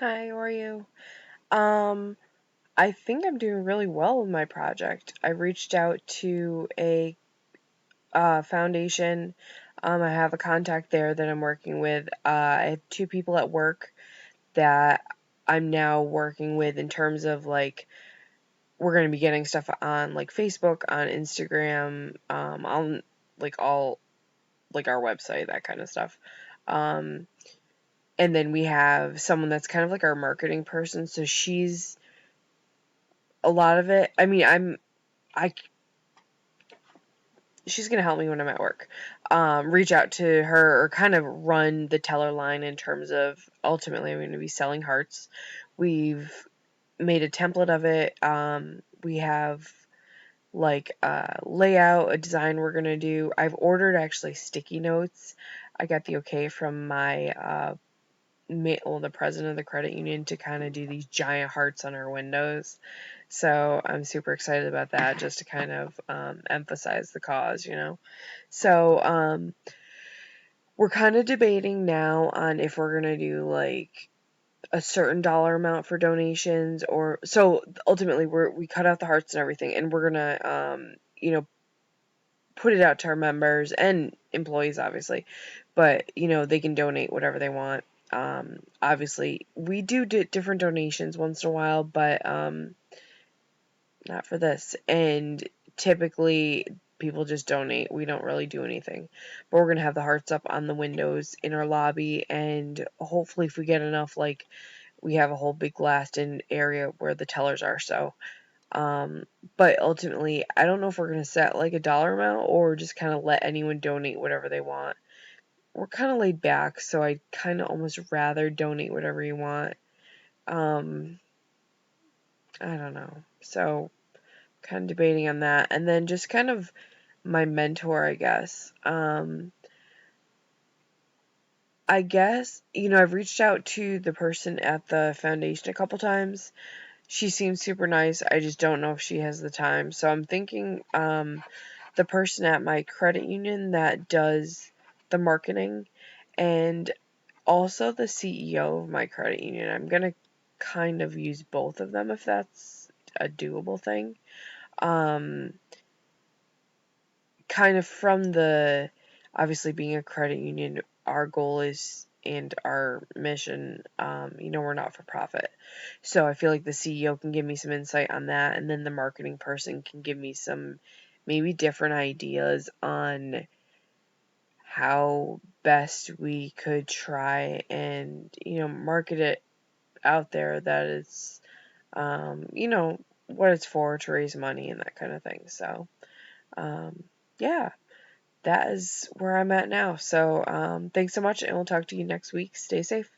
Hi, how are you? Um, I think I'm doing really well with my project. I reached out to a foundation. I have a contact there that I'm working with. I have two people at work that I'm now working with in terms of like we're going to be getting stuff on like Facebook, on Instagram, on like all like our website, that kind of stuff. Um, and then we have someone that's kind of like our marketing person, so she's a lot of it. I mean, I she's gonna help me when I'm at work. Reach out to her or kind of run the teller line in terms of ultimately I'm going to be selling hearts. We've made a template of it. We have like a layout, a design we're gonna do. I've ordered actually sticky notes. I got the okay from my the president of the credit union to kind of do these giant hearts on our windows. So I'm super excited about that, just to kind of emphasize the cause. So we're kind of debating now on if we're gonna do like a certain dollar amount for donations, or so ultimately we cut out the hearts and everything, and we're gonna put it out to our members and employees, obviously, but they can donate whatever they want. Obviously, we do different donations once in a while, but not for this. And typically, people just donate. We don't really do anything. But we're going to have the hearts up on the windows in our lobby, and hopefully, if we get enough, like, we have a whole big glassed in area where the tellers are. So, but ultimately, I don't know if we're going to set like a dollar amount or just kind of let anyone donate whatever they want. We're kind of laid back, so I'd kind of almost rather donate whatever you want. Um, I don't know. So, kind of debating on that. And then just kind of my mentor, I guess. I guess, I've reached out to the person at the foundation a couple times. She seems super nice. I just don't know if she has the time. So I'm thinking the person at my credit union that does the marketing and also the CEO of my credit union. I'm going to kind of use both of them if that's a doable thing. Um, Kind of from the obviously being a credit union, our goal is and our mission, we're not for profit. So I feel like the CEO can give me some insight on that, and then the marketing person can give me some maybe different ideas on how best we could try and, market it out there that it's, what it's for, to raise money and that kind of thing. So, yeah, that is where I'm at now. So, thanks so much, and we'll talk to you next week. Stay safe.